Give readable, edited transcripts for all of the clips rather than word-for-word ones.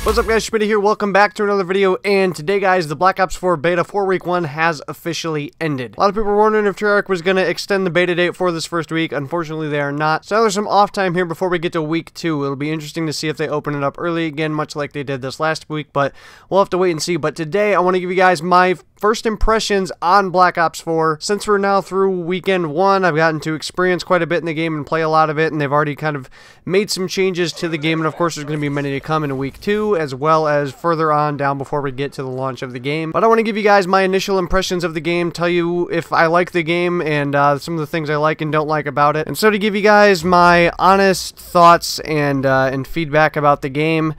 What's up guys, Schmitty here, welcome back to another video, and today guys, the Black Ops 4 Beta 4 Week 1 has officially ended. A lot of people were wondering if Treyarch was going to extend the beta date for this first week. Unfortunately they are not, so there's some off time here before we get to Week 2. It'll be interesting to see if they open it up early again, much like they did this last week, but we'll have to wait and see. But today I want to give you guys my first impressions on Black Ops 4. Since we're now through weekend 1, I've gotten to experience quite a bit in the game and play a lot of it, and they've already kind of made some changes to the game, and of course there's going to be many to come in Week 2, as well as further on down before we get to the launch of the game. But I want to give you guys my initial impressions of the game, tell you if I like the game, and some of the things I like and don't like about it. And so to give you guys my honest thoughts and feedback about the game,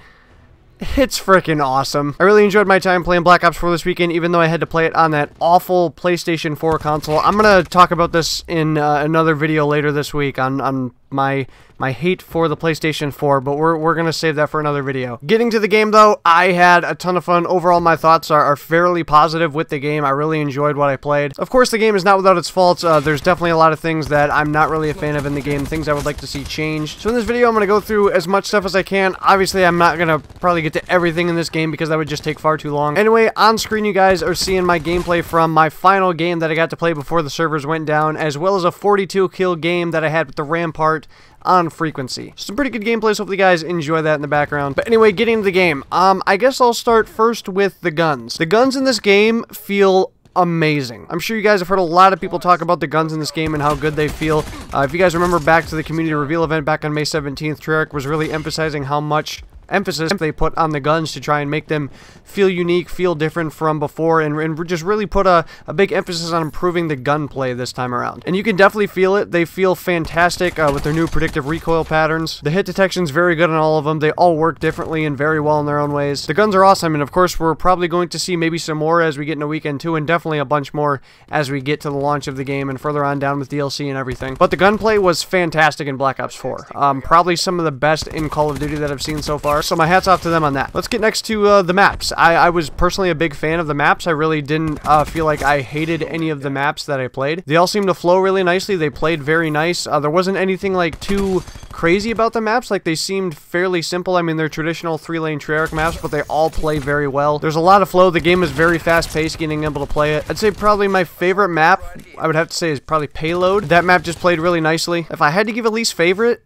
it's freaking awesome. I really enjoyed my time playing Black Ops 4 this weekend, even though I had to play it on that awful PlayStation 4 console. I'm going to talk about this in another video later this week on my hate for the PlayStation 4, but we're going to save that for another video. Getting to the game though, I had a ton of fun. Overall, my thoughts are fairly positive with the game. I really enjoyed what I played. Of course, the game is not without its faults. There's definitely a lot of things that I'm not really a fan of in the game, things I would like to see changed. So in this video, I'm going to go through as much stuff as I can. Obviously, I'm not going to probably get to everything in this game because that would just take far too long. Anyway, on screen you guys are seeing my gameplay from my final game that I got to play before the servers went down, as well as a 42 kill game that I had with the Rampart on frequency. Some pretty good gameplay, so hopefully you guys enjoy that in the background. But anyway, getting into the game, I guess I'll start first with the guns. The guns in this game feel amazing. I'm sure you guys have heard a lot of people talk about the guns in this game and how good they feel. If you guys remember back to the community reveal event back on May 17th, Treyarch was really emphasizing how much emphasis they put on the guns to try and make them feel unique, feel different from before, and just really put a big emphasis on improving the gunplay this time around. And you can definitely feel it. They feel fantastic with their new predictive recoil patterns. The hit detection's very good on all of them. They all work differently and very well in their own ways. The guns are awesome, and of course we're probably going to see maybe some more as we get into weekend 2, and definitely a bunch more as we get to the launch of the game and further on down with DLC and everything. But the gunplay was fantastic in Black Ops 4. Probably some of the best in Call of Duty that I've seen so far. So my hat's off to them on that. Let's get next to the maps. I was personally a big fan of the maps. I really didn't feel like I hated any of the maps that I played. They all seemed to flow really nicely. They played very nice. There wasn't anything like too crazy about the maps. Like, they seemed fairly simple. I mean, they're traditional 3-lane Treyarch maps, but they all play very well. There's a lot of flow. The game is very fast-paced, getting able to play it. I'd say probably my favorite map, I would have to say, is probably Payload. That map just played really nicely. If I had to give a least favorite,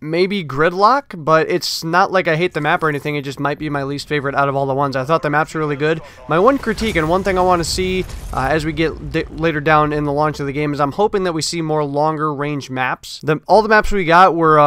maybe Gridlock, but it's not like I hate the map or anything. It just might be my least favorite out of all the ones. I thought the maps were really good. My one critique and one thing I want to see as we get later down in the launch of the game is I'm hoping that we see more longer range maps. All the maps we got were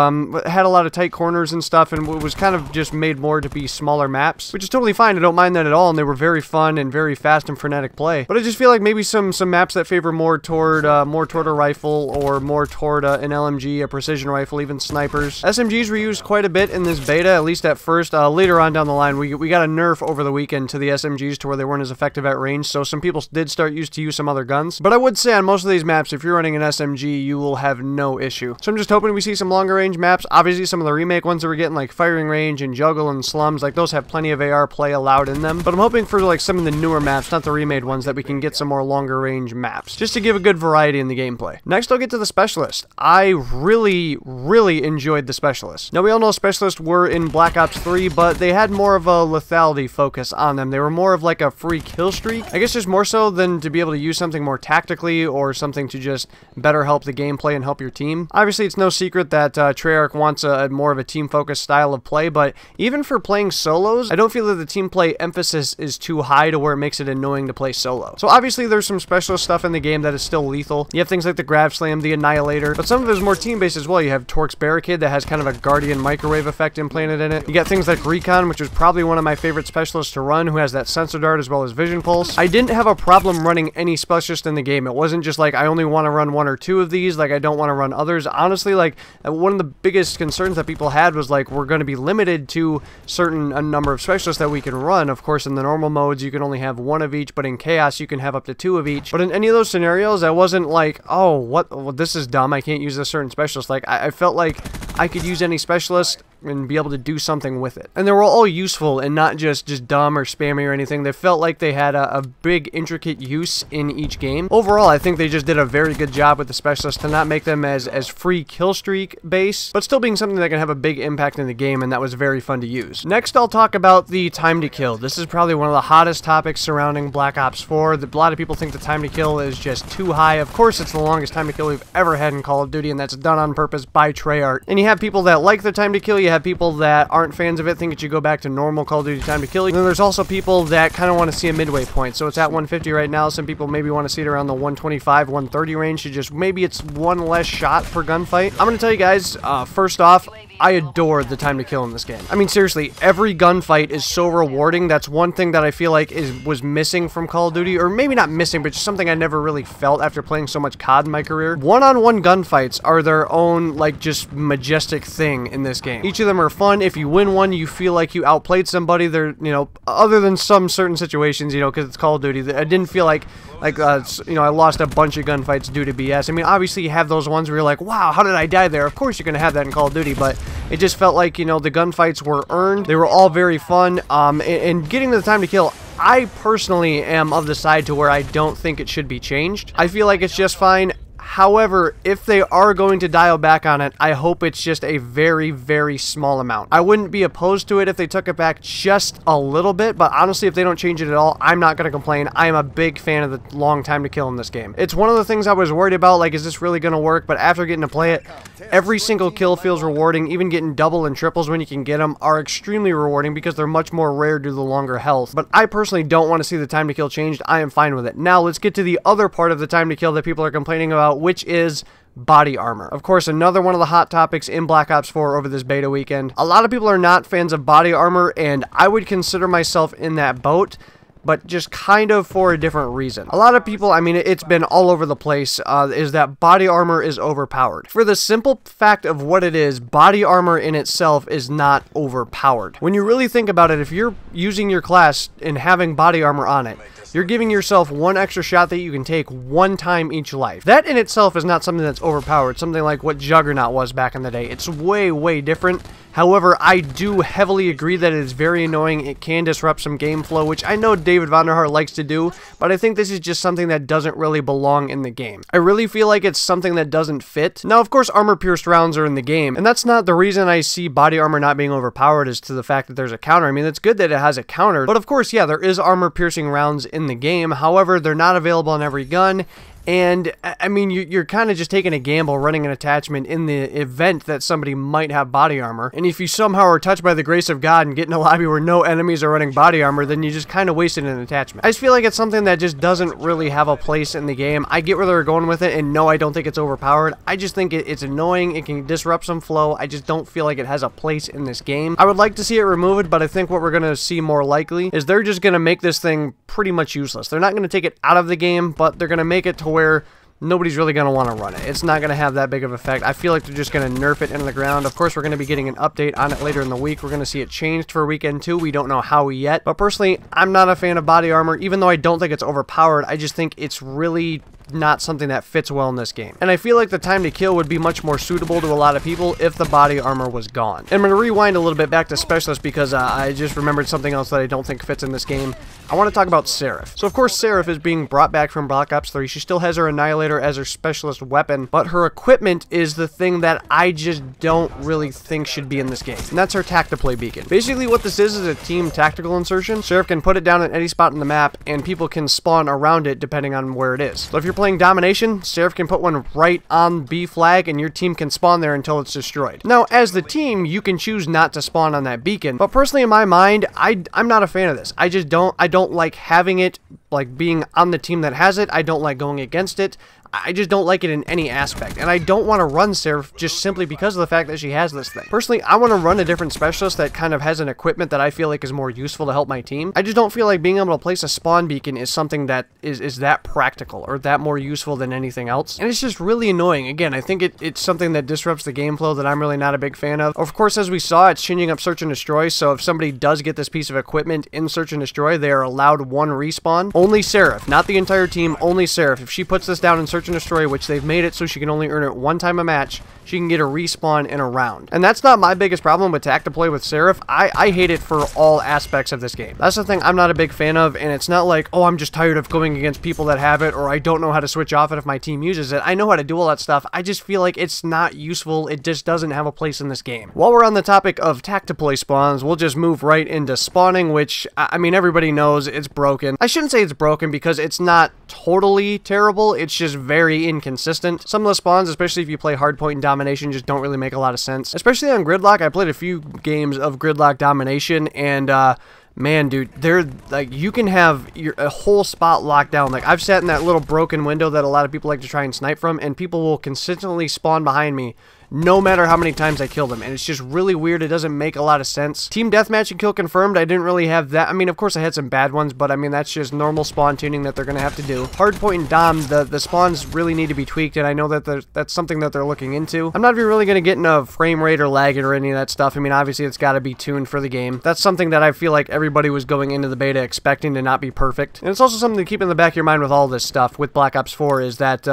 had a lot of tight corners and stuff, and it was kind of just made more to be smaller maps, which is totally fine. I don't mind that at all, and they were very fun and very fast and frenetic play. But I just feel like maybe some maps that favor more toward a rifle, or more toward an LMG, a precision rifle, even snipers. SMGs were used quite a bit in this beta, at least at first. Later on down the line, we got a nerf over the weekend to the SMGs to where they weren't as effective at range, so some people did start to use some other guns. But I would say on most of these maps, if you're running an SMG, you will have no issue. So I'm just hoping we see some longer range maps. Obviously, some of the remake ones that we're getting, like Firing Range and Juggle and Slums, like those have plenty of AR play allowed in them. But I'm hoping for like some of the newer maps, not the remade ones, that we can get some more longer range maps, just to give a good variety in the gameplay. Next, I'll get to the Specialist. I really enjoyed the Specialist. Now, we all know Specialists were in Black Ops 3, but they had more of a lethality focus on them. They were more of like a free kill streak. I guess just more so than to be able to use something more tactically or something to just better help the gameplay and help your team. Obviously, it's no secret that Treyarch wants a more of a team-focused style of play, but even for playing solos, I don't feel that the team play emphasis is too high to where it makes it annoying to play solo. So obviously, there's some Specialist stuff in the game that is still lethal. You have things like the Grav Slam, the Annihilator, but some of it is more team-based as well. You have Torque's Barricade that has kind of a Guardian microwave effect implanted in it. You got things like Recon, which is probably one of my favorite specialists to run, who has that sensor dart as well as vision pulse. I didn't have a problem running any specialist in the game. It wasn't just like I only want to run one or two of these, like I don't want to run others. Honestly, like one of the biggest concerns that people had was like we're going to be limited to a number of specialists that we can run. Of course, in the normal modes you can only have one of each, but in Chaos you can have up to two of each. But in any of those scenarios, I wasn't like, oh, what? Well, this is dumb. I can't use this certain specialist. Like I felt like I could use any specialist and be able to do something with it. And they were all useful and not just dumb or spammy or anything. They felt like they had a big, intricate use in each game. Overall, I think they just did a very good job with the specialists to not make them as free kill streak based, but still being something that can have a big impact in the game, and that was very fun to use. Next, I'll talk about the time to kill. This is probably one of the hottest topics surrounding Black Ops 4. A lot of people think the time to kill is just too high. Of course, it's the longest time to kill we've ever had in Call of Duty, and that's done on purpose by Treyarch. And you have people that like the time to kill, you have people that aren't fans of it, think it should go back to normal Call of Duty time to kill. And then there's also people that kind of want to see a midway point. So it's at 150 right now. Some people maybe want to see it around the 125, 130 range, to just maybe it's one less shot per gunfight. I'm going to tell you guys, first off, I adore the time to kill in this game. I mean, seriously, every gunfight is so rewarding. That's one thing that I feel like was missing from Call of Duty, or maybe not missing, but just something I never really felt after playing so much COD in my career. One-on-one gunfights are their own, like, just majestic thing in this game. Each of them are fun. If you win one, you feel like you outplayed somebody. They're, you know, other than some certain situations, you know, because it's Call of Duty, I didn't feel like you know, I lost a bunch of gunfights due to BS. I mean, obviously you have those ones where you're like, wow, how did I die there? Of course you're going to have that in Call of Duty, but it just felt like, you know, the gunfights were earned. They were all very fun, and getting to the time to kill, I personally am of the side to where I don't think it should be changed. I feel like it's just fine. However, if they are going to dial back on it, I hope it's just a very, very small amount. I wouldn't be opposed to it if they took it back just a little bit, but honestly, if they don't change it at all, I'm not going to complain. I am a big fan of the long time to kill in this game. It's one of the things I was worried about, like, is this really going to work? But after getting to play it, every single kill feels rewarding. Even getting double and triples when you can get them are extremely rewarding because they're much more rare due to the longer health. But I personally don't want to see the time to kill changed. I am fine with it. Now, let's get to the other part of the time to kill that people are complaining about, which is body armor. Of course, another one of the hot topics in Black Ops 4 over this beta weekend. A lot of people are not fans of body armor, and I would consider myself in that boat, but just kind of for a different reason. A lot of people, I mean, it's been all over the place, is that body armor is overpowered. For the simple fact of what it is, body armor in itself is not overpowered. When you really think about it, if you're using your class and having body armor on it, you're giving yourself one extra shot that you can take one time each life. That in itself is not something that's overpowered, something like what Juggernaut was back in the day. It's way, way different. However, I do heavily agree that it is very annoying. It can disrupt some game flow, which I know David Vonderhaar likes to do, but I think this is just something that doesn't really belong in the game. I really feel like it's something that doesn't fit. Now, of course, armor-pierced rounds are in the game, and that's not the reason I see body armor not being overpowered is to the fact that there's a counter. I mean, it's good that it has a counter, but of course, yeah, there is armor-piercing rounds in the game. However, they're not available on every gun. And, I mean, you're kind of just taking a gamble running an attachment in the event that somebody might have body armor. And if you somehow are touched by the grace of God and get in a lobby where no enemies are running body armor, then you just kind of wasted an attachment. I just feel like it's something that just doesn't really have a place in the game. I get where they're going with it, and no, I don't think it's overpowered. I just think it's annoying. It can disrupt some flow. I just don't feel like it has a place in this game. I would like to see it removed, but I think what we're going to see more likely is they're just going to make this thing pretty much useless. They're not going to take it out of the game, but they're going to make it to where nobody's really going to want to run it. It's not going to have that big of an effect. I feel like they're just going to nerf it into the ground. Of course, we're going to be getting an update on it later in the week. We're going to see it changed for weekend 2. We don't know how yet. But personally, I'm not a fan of body armor. Even though I don't think it's overpowered, I just think it's really not something that fits well in this game. And I feel like the time to kill would be much more suitable to a lot of people if the body armor was gone. And I'm going to rewind a little bit back to Specialist because I just remembered something else that I don't think fits in this game. I want to talk about Seraph. So of course Seraph is being brought back from Black Ops 3. She still has her Annihilator as her specialist weapon, but her equipment is the thing that I just don't really think should be in this game. And that's her Tactiplay beacon. Basically what this is a team tactical insertion. Seraph can put it down at any spot in the map and people can spawn around it depending on where it is. So if you're playing Domination, Seraph can put one right on B flag and your team can spawn there until it's destroyed. Now, as the team, you can choose not to spawn on that beacon, but personally in my mind, I'm not a fan of this. I don't like having it, like being on the team that has it. I don't like going against it. I just don't like it in any aspect, and I don't want to run Seraph just simply because of the fact that she has this thing. Personally, I want to run a different specialist that kind of has an equipment that I feel like is more useful to help my team. I just don't feel like being able to place a spawn beacon is something that is that practical or that more useful than anything else, and it's just really annoying. Again, I think it's something that disrupts the game flow that I'm really not a big fan of. Of course, as we saw, it's changing up Search and Destroy, so if somebody does get this piece of equipment in Search and Destroy, they are allowed one respawn. Only Seraph, not the entire team, only Seraph. If she puts this down in Search and Destroy, which they've made it so she can only earn it one time a match, she can get a respawn in a round. And that's not my biggest problem with Tactiplay with Seraph. I hate it for all aspects of this game. That's the thing I'm not a big fan of, and it's not like, oh, I'm just tired of going against people that have it, or I don't know how to switch off it if my team uses it. I know how to do all that stuff. I just feel like it's not useful. It just doesn't have a place in this game. While we're on the topic of Tactiplay spawns, we'll just move right into spawning, which, I mean, everybody knows it's broken. I shouldn't say it's broken because it's not totally terrible. It's just very inconsistent. Some of the spawns, especially if you play hardpoint and domination, just don't really make a lot of sense. Especially on Gridlock. I played a few games of Gridlock domination, and man, dude, they're like, you can have a whole spot locked down. Like, I've sat in that little broken window that a lot of people like to try and snipe from, and people will consistently spawn behind me no matter how many times I kill them, and it's just really weird. It doesn't make a lot of sense. Team deathmatch and kill confirmed, I didn't really have that. I mean, of course I had some bad ones, but I mean, that's just normal spawn tuning that they're gonna have to do. Hardpoint and dom, the spawns really need to be tweaked, and I know that that's something that they're looking into. I'm not even really gonna get into frame rate or lagging or any of that stuff. I mean, obviously it's gotta be tuned for the game. That's something that I feel like everybody was going into the beta expecting to not be perfect. And it's also something to keep in the back of your mind with all this stuff with Black Ops 4 is that,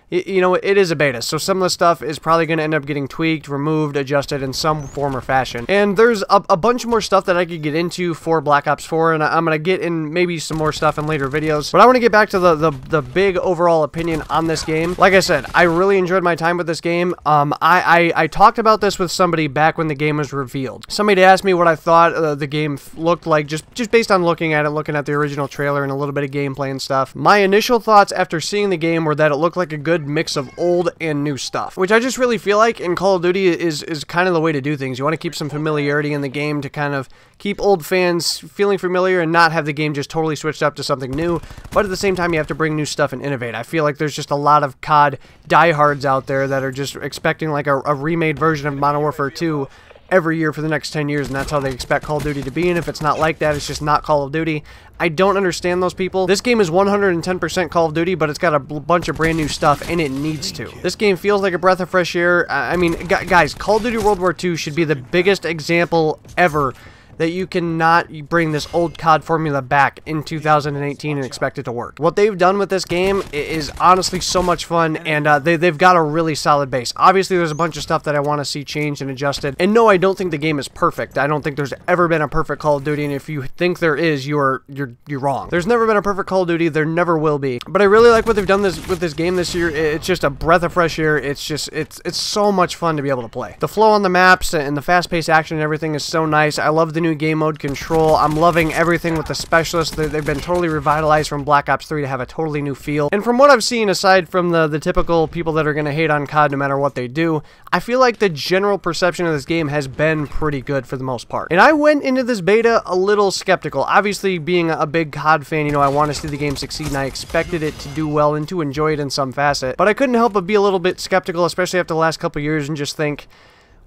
you know, it is a beta, so some of the stuff is probably gonna end up getting tweaked, removed, adjusted in some form or fashion. And there's a bunch more stuff that I could get into for Black Ops 4, and I'm going to get in maybe some more stuff in later videos. But I want to get back to the big overall opinion on this game. Like I said, I really enjoyed my time with this game. I talked about this with somebody back when the game was revealed. Somebody asked me what I thought the game looked like, just based on looking at it, looking at the original trailer and a little bit of gameplay and stuff. My initial thoughts after seeing the game were that it looked like a good mix of old and new stuff, which I just really feel like in Call of Duty is kind of the way to do things. You want to keep some familiarity in the game to kind of keep old fans feeling familiar and not have the game just totally switched up to something new, but at the same time you have to bring new stuff and innovate. I feel like there's just a lot of COD diehards out there that are just expecting like a remade version of Modern Warfare 2 every year for the next 10 years, and that's how they expect Call of Duty to be, and if it's not like that, it's just not Call of Duty. I don't understand those people. This game is 110% Call of Duty, but it's got a bunch of brand new stuff, and it needs to. This game feels like a breath of fresh air. I mean, guys, Call of Duty World War II should be the biggest example ever that you cannot bring this old COD formula back in 2018 and expect it to work. What they've done with this game is honestly so much fun, and they've got a really solid base. Obviously, there's a bunch of stuff that I want to see changed and adjusted, and no, I don't think the game is perfect. I don't think there's ever been a perfect Call of Duty, and if you think there is, you're wrong. There's never been a perfect Call of Duty. There never will be. But I really like what they've done with this game this year. It's just a breath of fresh air. It's just it's so much fun to be able to play. The flow on the maps and the fast-paced action and everything is so nice. I love the new game mode control. I'm loving everything with the specialists. They've been totally revitalized from Black Ops 3 to have a totally new feel. And from what I've seen, aside from the typical people that are going to hate on COD no matter what they do, I feel like the general perception of this game has been pretty good for the most part. And I went into this beta a little skeptical. Obviously, being a big COD fan, you know, I want to see the game succeed, and I expected it to do well and to enjoy it in some facet. But I couldn't help but be a little bit skeptical, especially after the last couple years, and just think,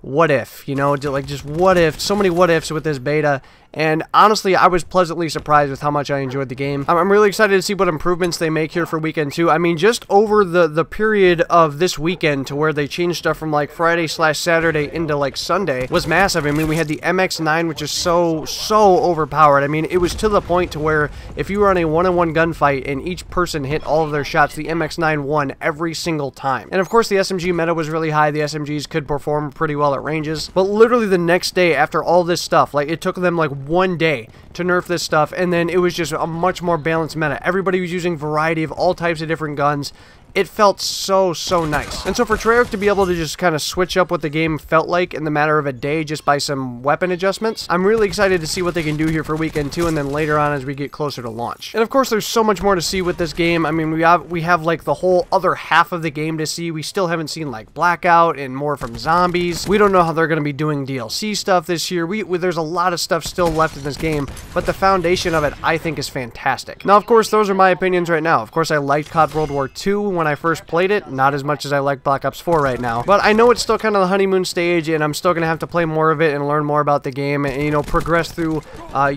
what if, you know, like just what if, so many what ifs with this beta. And honestly, I was pleasantly surprised with how much I enjoyed the game. I'm really excited to see what improvements they make here for weekend 2. I mean, just over the period of this weekend to where they changed stuff from like Friday/Saturday into like Sunday was massive. I mean, we had the MX-9, which is so overpowered. I mean, it was to the point to where if you were on a one-on-one gunfight and each person hit all of their shots, the MX-9 won every single time. And of course, the SMG meta was really high. The SMGs could perform pretty well at ranges. But literally the next day after all this stuff, like it took them like one day to nerf this stuff, and then it was just a much more balanced meta. Everybody was using variety of all types of different guns. It felt so nice. And so for Treyarch to be able to just kind of switch up what the game felt like in the matter of a day just by some weapon adjustments, I'm really excited to see what they can do here for weekend 2 and then later on as we get closer to launch. And of course, there's so much more to see with this game. I mean, we have like the whole other half of the game to see. We still haven't seen like Blackout and more from zombies. We don't know how they're going to be doing DLC stuff this year. There's a lot of stuff still left in this game, but the foundation of it, I think, is fantastic. Now, of course, those are my opinions right now. Of course, I liked COD World War II when I first played it, not as much as I like Black Ops 4 right now. But I know it's still kind of the honeymoon stage, and I'm still going to have to play more of it and learn more about the game and, you know, progress through,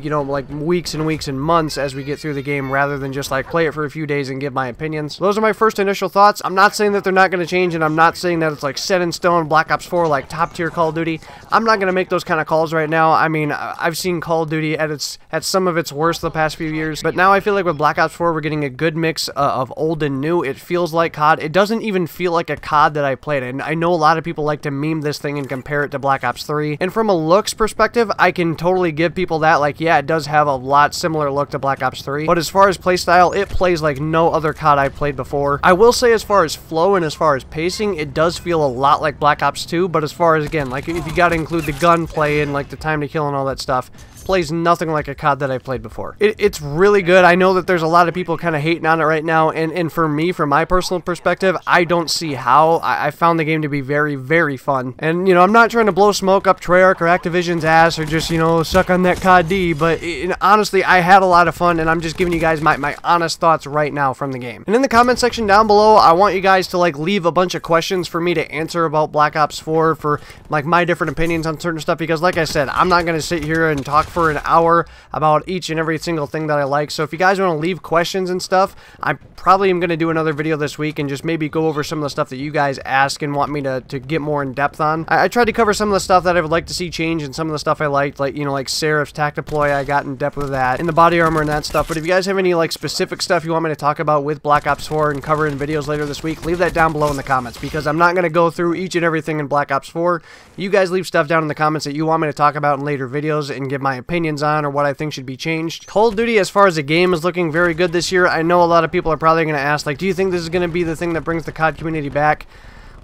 you know, like weeks and weeks and months as we get through the game rather than just like play it for a few days and give my opinions. Those are my first initial thoughts. I'm not saying that they're not going to change, and I'm not saying that it's like set in stone, Black Ops 4, like top tier Call of Duty. I'm not going to make those kind of calls right now. I mean, I've seen Call of Duty at some of its worst the past few years, but now I feel like with Black Ops 4, we're getting a good mix of old and new. It feels like COD. It doesn't even feel like a COD that I played, and I know a lot of people like to meme this thing and compare it to Black Ops 3, and from a looks perspective, I can totally give people that, like, yeah, it does have a lot similar look to Black Ops 3, but as far as playstyle, it plays like no other COD I've played before. I will say as far as flow and as far as pacing, it does feel a lot like Black Ops 2, but as far as, again, like, if you gotta include the gunplay and, like, the time to kill and all that stuff, plays nothing like a COD that I played before. It's really good. I know that there's a lot of people kind of hating on it right now, and for me, from my personal perspective, I don't see how. I found the game to be very, very fun. And, you know, I'm not trying to blow smoke up Treyarch or Activision's ass or just, you know, suck on that COD D, but honestly, I had a lot of fun, and I'm just giving you guys my honest thoughts right now from the game. And in the comment section down below, I want you guys to, like, leave a bunch of questions for me to answer about Black Ops 4 for, like, my different opinions on certain stuff, because, like I said, I'm not going to sit here and talk for an hour about each and every single thing that I like. So if you guys want to leave questions and stuff, I probably am going to do another video this week and just maybe go over some of the stuff that you guys ask and want me to get more in depth on. I tried to cover some of the stuff that I would like to see change and some of the stuff I liked, like, you know, like Seraph's tac deploy. I got in depth with that, and the body armor and that stuff. But if you guys have any, like, specific stuff you want me to talk about with Black Ops 4 and cover in videos later this week, leave that down below in the comments, because I'm not going to go through each and everything in Black Ops 4. You guys leave stuff down in the comments that you want me to talk about in later videos and give my opinions on, or what I think should be changed. Call of Duty, as far as a game, is looking very good this year. I know a lot of people are probably going to ask, like, do you think this is going to be the thing that brings the COD community back?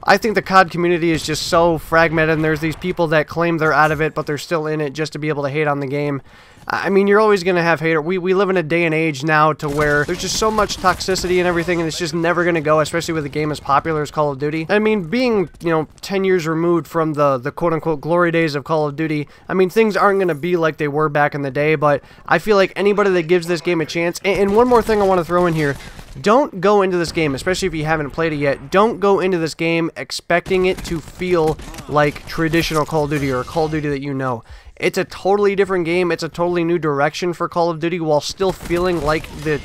I think the COD community is just so fragmented, and there's these people that claim they're out of it, but they're still in it just to be able to hate on the game. I mean, you're always going to have haters. We live in a day and age now to where there's just so much toxicity and everything, and it's just never going to go, especially with a game as popular as Call of Duty. I mean, being, you know, 10 years removed from the quote-unquote glory days of Call of Duty, I mean, things aren't going to be like they were back in the day, but I feel like anybody that gives this game a chance, and one more thing I want to throw in here, don't go into this game, especially if you haven't played it yet, don't go into this game expecting it to feel like traditional Call of Duty or Call of Duty that you know. It's a totally different game. It's a totally new direction for Call of Duty while still feeling like the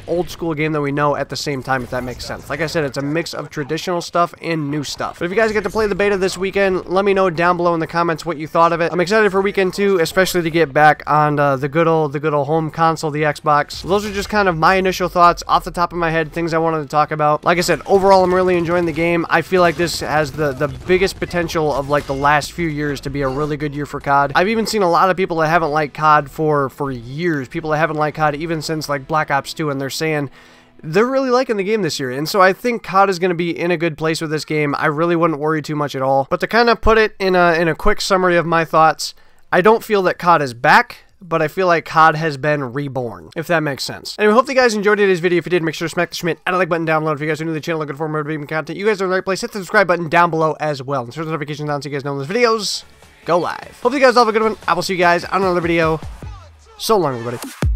old school game that we know at the same time, if that makes sense. Like I said, it's a mix of traditional stuff and new stuff. But if you guys get to play the beta this weekend, let me know down below in the comments what you thought of it. I'm excited for weekend 2, especially to get back on the good old home console, the Xbox. Those are just kind of my initial thoughts off the top of my head, things I wanted to talk about. Like I said, overall, I'm really enjoying the game. I feel like this has the biggest potential of, like, the last few years to be a really good year for COD. I've even seen a lot of people that haven't liked COD for years, people that haven't liked COD even since, like, Black Ops 2, and they're saying they're really liking the game this year. And so I think COD is going to be in a good place with this game. I really wouldn't worry too much at all. But to kind of put it in a quick summary of my thoughts, I don't feel that COD is back, but I feel like COD has been reborn, if that makes sense. Anyway, hope you guys enjoyed today's video. If you did, make sure to smack the Schmidt and a like button down below. If you guys are new to the channel looking for more premium content, you guys are in the right place. Hit the subscribe button down below as well, and turn the notifications on so you guys know when those videos go live. Hope you guys all have a good one. I will see you guys on another video. So long, everybody.